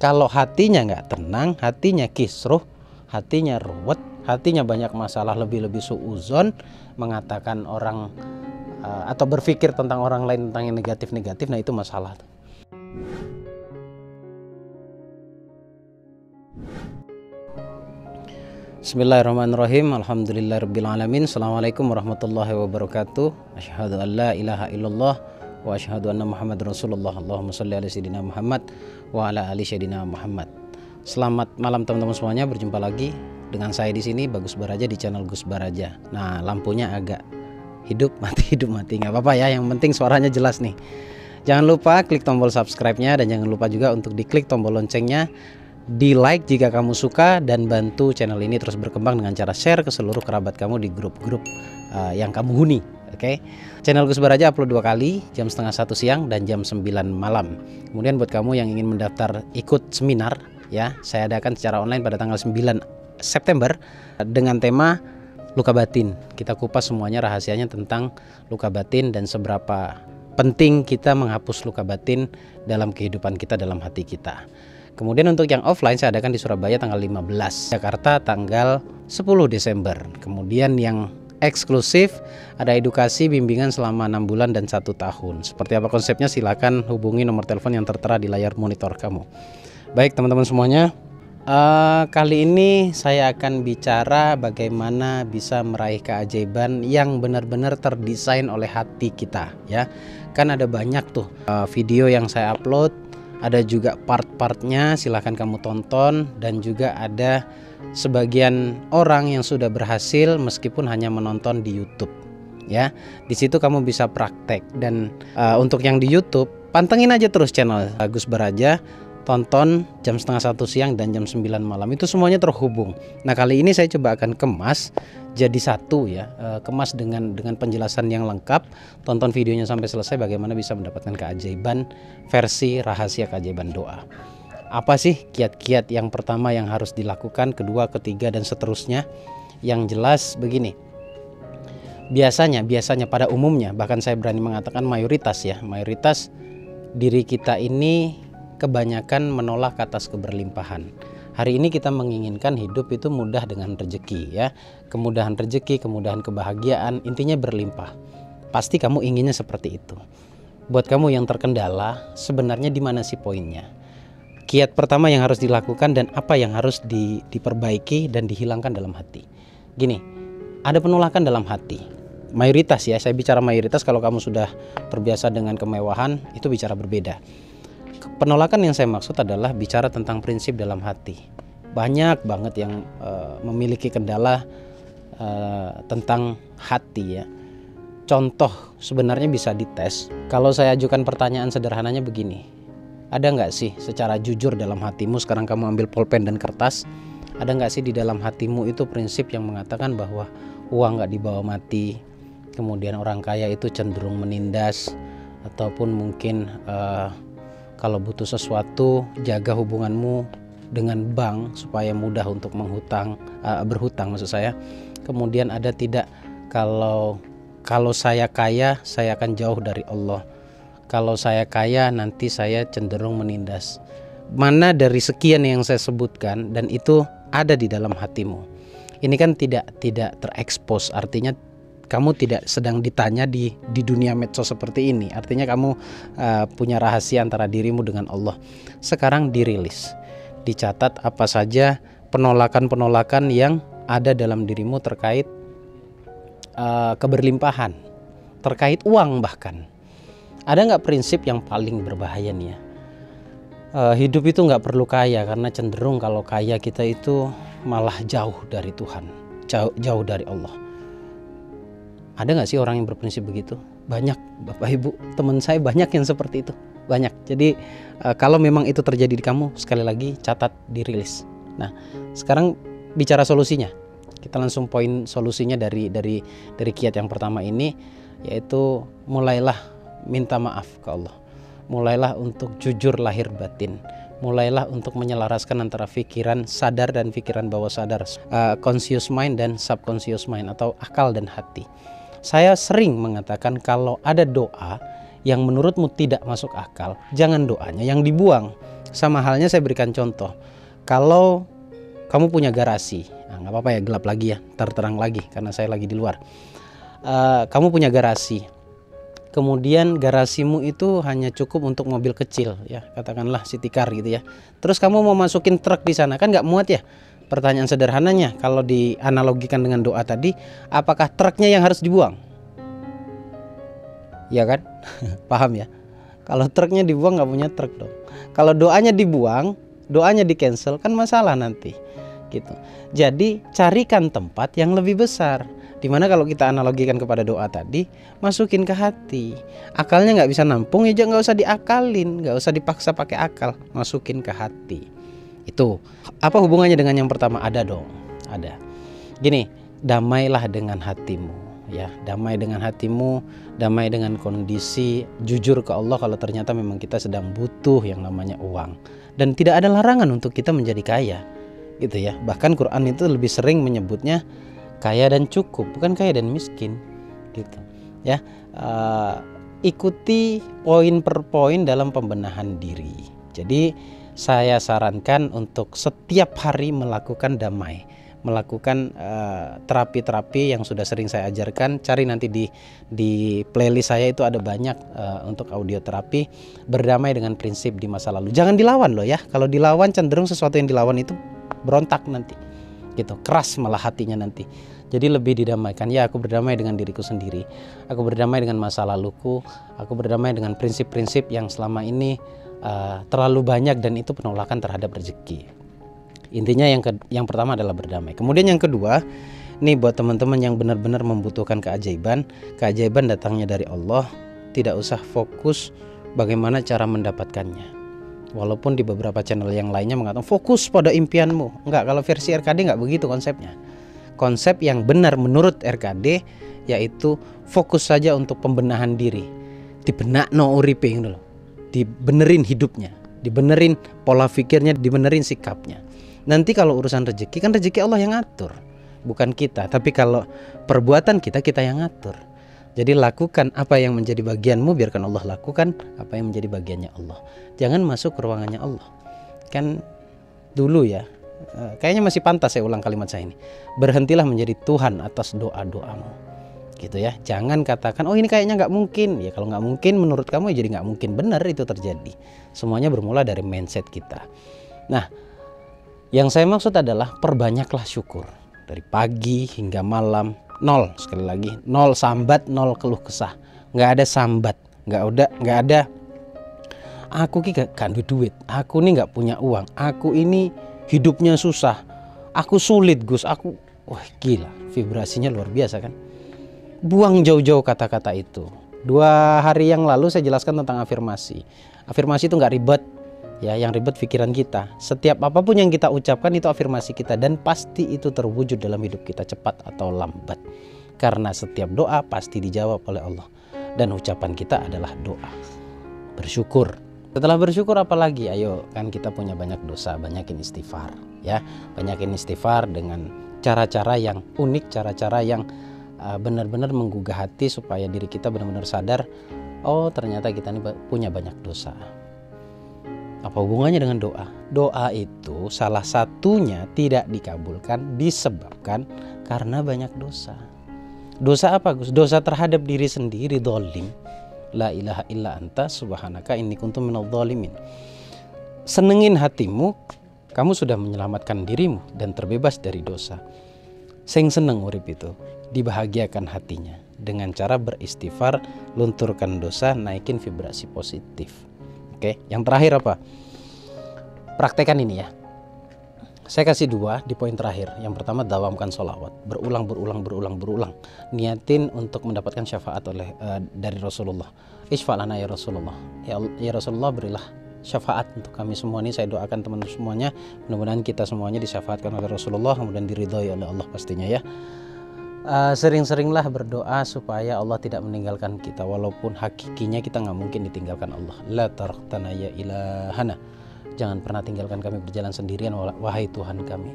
Kalau hatinya nggak tenang, hatinya kisruh, hatinya ruwet, hatinya banyak masalah, lebih-lebih suuzon, mengatakan orang atau berpikir tentang orang lain tentang yang negatif-negatif, nah itu masalah. Bismillahirrahmanirrahim. Alhamdulillahirrabbilalamin. Assalamualaikum warahmatullahi wabarakatuh. Asyhadu an la ilaha illallah wa asyhadu anna Muhammad Rasulullah. Allahumma sholli ala sayyidina Muhammad wa ala ali sayyidina Muhammad. Selamat malam teman-teman semuanya, berjumpa lagi dengan saya di sini Bagus Baraja di channel Gus Baraja. Nah, lampunya agak hidup mati nggak apa-apa ya, yang penting suaranya jelas nih. Jangan lupa klik tombol subscribe-nya dan jangan lupa juga untuk diklik tombol loncengnya. Di like jika kamu suka, dan bantu channel ini terus berkembang dengan cara share ke seluruh kerabat kamu di grup-grup yang kamu huni. Oke. Channel Gus Baraja upload 2 kali, jam setengah 1 siang dan jam 9 malam. Kemudian buat kamu yang ingin mendaftar ikut seminar ya, saya adakan secara online pada tanggal 9 September dengan tema luka batin. Kita kupas semuanya rahasianya tentang luka batin dan seberapa penting kita menghapus luka batin dalam kehidupan kita, dalam hati kita. Kemudian untuk yang offline saya adakan di Surabaya tanggal 15, Jakarta tanggal 10 Desember. Kemudian yang eksklusif ada edukasi bimbingan selama 6 bulan dan 1 tahun. Seperti apa konsepnya, silakan hubungi nomor telepon yang tertera di layar monitor kamu. Baik teman-teman semuanya, kali ini saya akan bicara bagaimana bisa meraih keajaiban yang benar-benar terdesain oleh hati kita ya. Kan ada banyak tuh video yang saya upload, ada juga part-partnya, silahkan kamu tonton. Dan juga ada sebagian orang yang sudah berhasil meskipun hanya menonton di YouTube ya. Di situ kamu bisa praktek. Dan untuk yang di YouTube, pantengin aja terus channel Gus Baraja, tonton jam setengah 1 siang dan jam 9 malam, itu semuanya terhubung. Nah, kali ini saya coba akan kemas jadi satu ya, kemas dengan penjelasan yang lengkap. Tonton videonya sampai selesai bagaimana bisa mendapatkan keajaiban versi rahasia keajaiban doa. Apa sih kiat-kiat yang pertama yang harus dilakukan, kedua, ketiga dan seterusnya. Yang jelas begini, biasanya pada umumnya, bahkan saya berani mengatakan mayoritas ya, mayoritas diri kita ini kebanyakan menolak atas keberlimpahan. Hari ini kita menginginkan hidup itu mudah dengan rezeki ya. Kemudahan rezeki, kemudahan kebahagiaan, intinya berlimpah. Pasti kamu inginnya seperti itu. Buat kamu yang terkendala, sebenarnya di mana sih poinnya? Kiat pertama yang harus dilakukan dan apa yang harus diperbaiki dan dihilangkan dalam hati. Gini, ada penolakan dalam hati. Mayoritas ya, saya bicara mayoritas. Kalau kamu sudah terbiasa dengan kemewahan, itu bicara berbeda. Penolakan yang saya maksud adalah bicara tentang prinsip dalam hati. Banyak banget yang memiliki kendala tentang hati ya. Contoh sebenarnya bisa dites. Kalau saya ajukan pertanyaan sederhananya begini, ada nggak sih secara jujur dalam hatimu, sekarang kamu ambil pulpen dan kertas, ada nggak sih di dalam hatimu itu prinsip yang mengatakan bahwa uang nggak dibawa mati, kemudian orang kaya itu cenderung menindas, ataupun mungkin kalau butuh sesuatu, jaga hubunganmu dengan bank supaya mudah untuk berhutang maksud saya. Kemudian ada tidak, kalau saya kaya, saya akan jauh dari Allah. Kalau saya kaya, nanti saya cenderung menindas. Mana dari sekian yang saya sebutkan dan itu ada di dalam hatimu? Ini kan tidak terekspos, artinya kamu tidak sedang ditanya di dunia medsos seperti ini. Artinya kamu punya rahasia antara dirimu dengan Allah. Sekarang dirilis, dicatat apa saja penolakan-penolakan yang ada dalam dirimu terkait keberlimpahan, terkait uang bahkan. Ada nggak prinsip yang paling berbahaya nih ya? Hidup itu nggak perlu kaya, karena cenderung kalau kaya kita itu malah jauh dari Tuhan, jauh dari Allah. Ada nggak sih orang yang berprinsip begitu? Banyak, Bapak Ibu, teman saya banyak yang seperti itu, banyak. Jadi kalau memang itu terjadi di kamu, sekali lagi catat, dirilis. Nah, sekarang bicara solusinya. Kita langsung poin solusinya dari kiat yang pertama ini, yaitu mulailah minta maaf ke Allah. Mulailah untuk jujur lahir batin. Mulailah untuk menyelaraskan antara pikiran sadar dan pikiran bawah sadar, conscious mind dan subconscious mind, atau akal dan hati. Saya sering mengatakan kalau ada doa yang menurutmu tidak masuk akal, jangan doanya yang dibuang. Sama halnya saya berikan contoh. Kalau kamu punya garasi, nah, nggak apa-apa ya, gelap lagi ya, terang lagi karena saya lagi di luar. Kamu punya garasi, kemudian garasimu itu hanya cukup untuk mobil kecil ya, katakanlah city car gitu ya. Terus kamu mau masukin truk di sana, kan nggak muat ya. Pertanyaan sederhananya, kalau dianalogikan dengan doa tadi, apakah truknya yang harus dibuang? Ya kan? Paham ya? Kalau truknya dibuang nggak punya truk dong. Kalau doanya dibuang, doanya di cancel, kan masalah nanti gitu. Jadi carikan tempat yang lebih besar. Dimana kalau kita analogikan kepada doa tadi, masukin ke hati. Akalnya nggak bisa nampung ya, nggak usah diakalin, nggak usah dipaksa pakai akal, masukin ke hati. Itu apa hubungannya dengan yang pertama? Ada dong, ada. Gini, damailah dengan hatimu ya, damai dengan hatimu, damai dengan kondisi, jujur ke Allah kalau ternyata memang kita sedang butuh yang namanya uang. Dan tidak ada larangan untuk kita menjadi kaya gitu ya. Bahkan Quran itu lebih sering menyebutnya kaya dan cukup, bukan kaya dan miskin gitu ya. Ikuti poin per poin dalam pembenahan diri. Jadi saya sarankan untuk setiap hari melakukan damai, melakukan terapi-terapi yang sudah sering saya ajarkan. Cari nanti di playlist saya itu ada banyak untuk audio terapi. Berdamai dengan prinsip di masa lalu, jangan dilawan loh ya. Kalau dilawan cenderung sesuatu yang dilawan itu berontak nanti gitu, keras malah hatinya nanti. Jadi lebih didamaikan, ya aku berdamai dengan diriku sendiri, aku berdamai dengan masa laluku, aku berdamai dengan prinsip-prinsip yang selama ini terlalu banyak dan itu penolakan terhadap rezeki. Intinya yang pertama adalah berdamai. Kemudian yang kedua, nih buat teman-teman yang benar-benar membutuhkan keajaiban, keajaiban datangnya dari Allah. Tidak usah fokus bagaimana cara mendapatkannya. Walaupun di beberapa channel yang lainnya mengatakan fokus pada impianmu. Enggak, kalau versi RKD enggak begitu konsepnya. Konsep yang benar menurut RKD yaitu fokus saja untuk pembenahan diri. Dibenakno uripe ngono lho. Dibenerin hidupnya, dibenerin pola pikirnya, dibenerin sikapnya. Nanti kalau urusan rezeki, kan rezeki Allah yang ngatur, bukan kita. Tapi kalau perbuatan kita yang ngatur. Jadi lakukan apa yang menjadi bagianmu, biarkan Allah lakukan apa yang menjadi bagiannya Allah. Jangan masuk ke ruangannya Allah. Kan dulu ya, kayaknya masih pantas saya ulang kalimat saya ini. Berhentilah menjadi Tuhan atas doa-doamu, gitu ya. Jangan katakan, oh ini kayaknya nggak mungkin. Ya kalau nggak mungkin menurut kamu ya jadi nggak mungkin. Benar itu terjadi. Semuanya bermula dari mindset kita. Nah, yang saya maksud adalah perbanyaklah syukur dari pagi hingga malam. Nol, sekali lagi, nol sambat, nol keluh kesah. Nggak ada sambat, nggak ada aku ki gak duit, aku nih nggak punya uang, aku ini hidupnya susah, aku sulit Gus, aku, wah gila, vibrasinya luar biasa kan. Buang jauh-jauh kata-kata itu. 2 hari yang lalu saya jelaskan tentang afirmasi. Afirmasi itu nggak ribet ya, yang ribet pikiran kita. Setiap apapun yang kita ucapkan itu afirmasi kita, dan pasti itu terwujud dalam hidup kita cepat atau lambat. Karena setiap doa pasti dijawab oleh Allah, dan ucapan kita adalah doa. Bersyukur. Setelah bersyukur apa lagi? Ayo, kan kita punya banyak dosa, banyakin istighfar ya. Banyakin istighfar dengan cara-cara yang unik, cara-cara yang benar-benar menggugah hati supaya diri kita benar-benar sadar, oh ternyata kita ini punya banyak dosa. Apa hubungannya dengan doa? Doa itu salah satunya tidak dikabulkan disebabkan karena banyak dosa. Dosa apa Gus? Dosa terhadap diri sendiri, dolim. La ilaha illa anta subhanaka inni kuntu minadh dhalimin. Senengin hatimu, kamu sudah menyelamatkan dirimu dan terbebas dari dosa. Sing seneng urip itu, dibahagiakan hatinya dengan cara beristighfar, lunturkan dosa, naikin vibrasi positif. Oke, yang terakhir apa? Praktekan ini ya. Saya kasih 2 di poin terakhir. Yang pertama, dawamkan sholawat, berulang. Niatin untuk mendapatkan syafaat dari Rasulullah. Isfa'lana ya Rasulullah. Ya Rasulullah, berilah syafaat untuk kami semua ini. Saya doakan teman-teman semuanya, mudah-mudahan kita semuanya disyafaatkan oleh Rasulullah, kemudian diridhoi oleh Allah pastinya ya. Sering-seringlah berdoa supaya Allah tidak meninggalkan kita, walaupun hakikinya kita nggak mungkin ditinggalkan Allah. La taraktana ya ilahana, jangan pernah tinggalkan kami berjalan sendirian wahai Tuhan kami.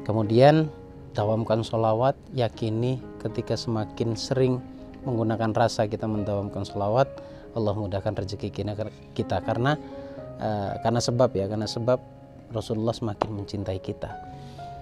Kemudian dawamkan sholawat, yakini ketika semakin sering menggunakan rasa kita mendawamkan sholawat, Allah mudahkan rezeki kita. Karena karena sebab Rasulullah semakin mencintai kita.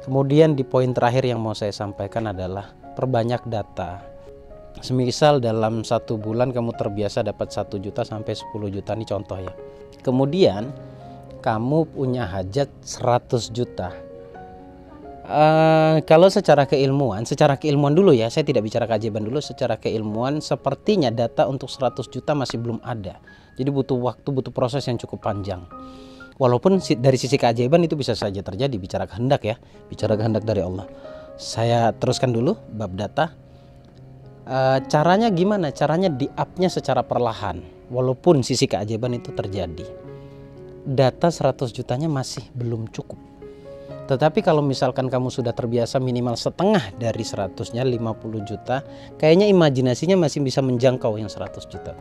Kemudian di poin terakhir yang mau saya sampaikan adalah perbanyak data. Semisal dalam 1 bulan kamu terbiasa dapat 1 juta sampai 10 juta, ini contoh ya. Kemudian kamu punya hajat 100 juta. Kalau secara keilmuan dulu ya, saya tidak bicara keajaiban dulu, secara keilmuan sepertinya data untuk 100 juta masih belum ada. Jadi butuh waktu, butuh proses yang cukup panjang. Walaupun dari sisi keajaiban itu bisa saja terjadi, bicara kehendak ya, bicara kehendak dari Allah. Saya teruskan dulu bab data. Caranya gimana? Caranya di-up-nya secara perlahan, walaupun sisi keajaiban itu terjadi. Data 100 jutanya masih belum cukup. Tetapi kalau misalkan kamu sudah terbiasa minimal setengah dari 100-nya 50 juta, kayaknya imajinasinya masih bisa menjangkau yang 100 juta.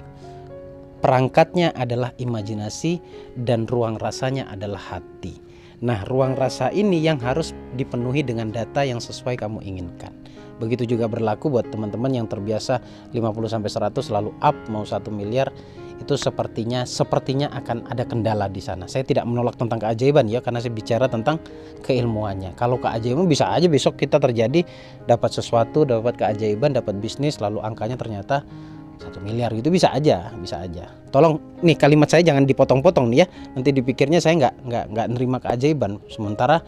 Perangkatnya adalah imajinasi dan ruang rasanya adalah hati. Nah, ruang rasa ini yang harus dipenuhi dengan data yang sesuai kamu inginkan. Begitu juga berlaku buat teman-teman yang terbiasa 50-100 lalu up mau 1 miliar. Itu sepertinya akan ada kendala di sana. Saya tidak menolak tentang keajaiban ya, karena saya bicara tentang keilmuannya. Kalau keajaiban bisa aja besok kita terjadi dapat sesuatu, dapat keajaiban, dapat bisnis, lalu angkanya ternyata 1 miliar gitu, bisa aja. Tolong nih kalimat saya jangan dipotong-potong nih ya. Nanti dipikirnya saya nggak nerima keajaiban, sementara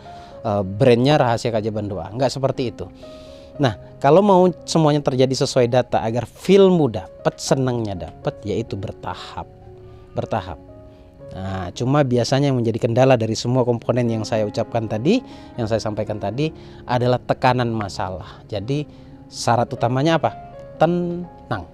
brandnya rahasia keajaiban doa. Nggak seperti itu. Nah, kalau mau semuanya terjadi sesuai data agar feelmu dapat, senangnya dapat, yaitu bertahap. Nah, cuma biasanya yang menjadi kendala dari semua komponen yang saya ucapkan tadi, yang saya sampaikan tadi adalah tekanan masalah. Jadi syarat utamanya apa? Tenang.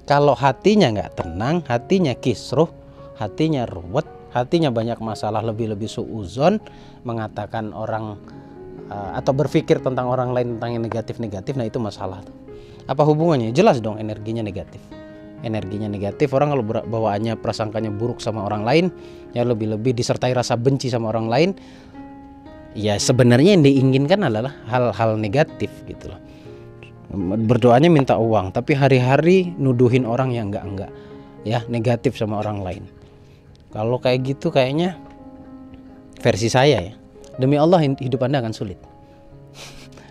Kalau hatinya nggak tenang, hatinya kisruh, hatinya ruwet, hatinya banyak masalah, lebih-lebih suuzon, mengatakan orang atau berpikir tentang orang lain tentang yang negatif-negatif, nah itu masalah. Apa hubungannya? Jelas dong, energinya negatif. Orang kalau bawaannya prasangkanya buruk sama orang lain, ya lebih-lebih disertai rasa benci sama orang lain, ya sebenarnya yang diinginkan adalah hal-hal negatif gitu loh. Berdoanya minta uang, tapi hari-hari nuduhin orang yang enggak ya, negatif sama orang lain. Kalau kayak gitu kayaknya versi saya ya. Demi Allah hidup Anda akan sulit.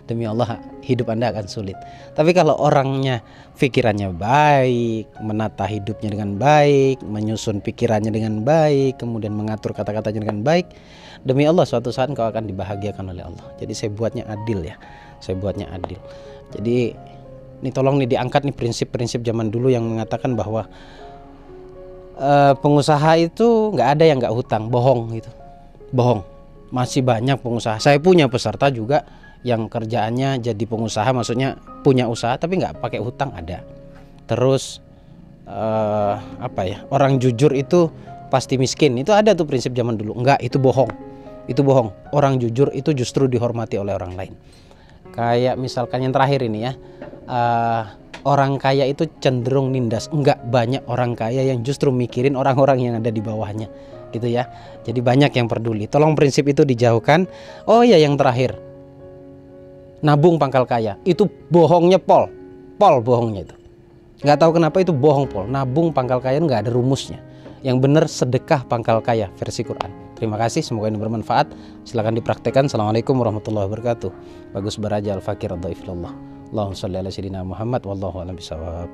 Demi Allah hidup Anda akan sulit. Tapi kalau orangnya pikirannya baik, menata hidupnya dengan baik, menyusun pikirannya dengan baik, kemudian mengatur kata-katanya dengan baik, demi Allah suatu saat kau akan dibahagiakan oleh Allah. Jadi saya buatnya adil ya. Jadi ini tolong nih diangkat nih prinsip-prinsip zaman dulu yang mengatakan bahwa pengusaha itu nggak ada yang nggak hutang, bohong gitu. Bohong. Masih banyak pengusaha. Saya punya peserta juga yang kerjaannya jadi pengusaha, maksudnya punya usaha tapi nggak pakai hutang, ada. Terus orang jujur itu pasti miskin, itu ada tuh prinsip zaman dulu. Enggak, itu bohong. Orang jujur itu justru dihormati oleh orang lain. Kayak misalkan yang terakhir ini ya, orang kaya itu cenderung nindas. Enggak, banyak orang kaya yang justru mikirin orang-orang yang ada di bawahnya gitu ya. Jadi banyak yang peduli. Tolong prinsip itu dijauhkan. Oh ya, yang terakhir, nabung pangkal kaya itu bohongnya pol bohongnya itu. Nggak tahu kenapa itu bohong pol. Nabung pangkal kaya nggak ada rumusnya. Yang benar sedekah pangkal kaya versi Quran. Terima kasih, semoga ini bermanfaat. Silakan dipraktekkan. Assalamualaikum warahmatullahi wabarakatuh. Bagus Baraja Al-Fakir Ad-Dhaifillah. Allahumma sholli ala sayyidina Muhammad wallahu a'lam bishawab.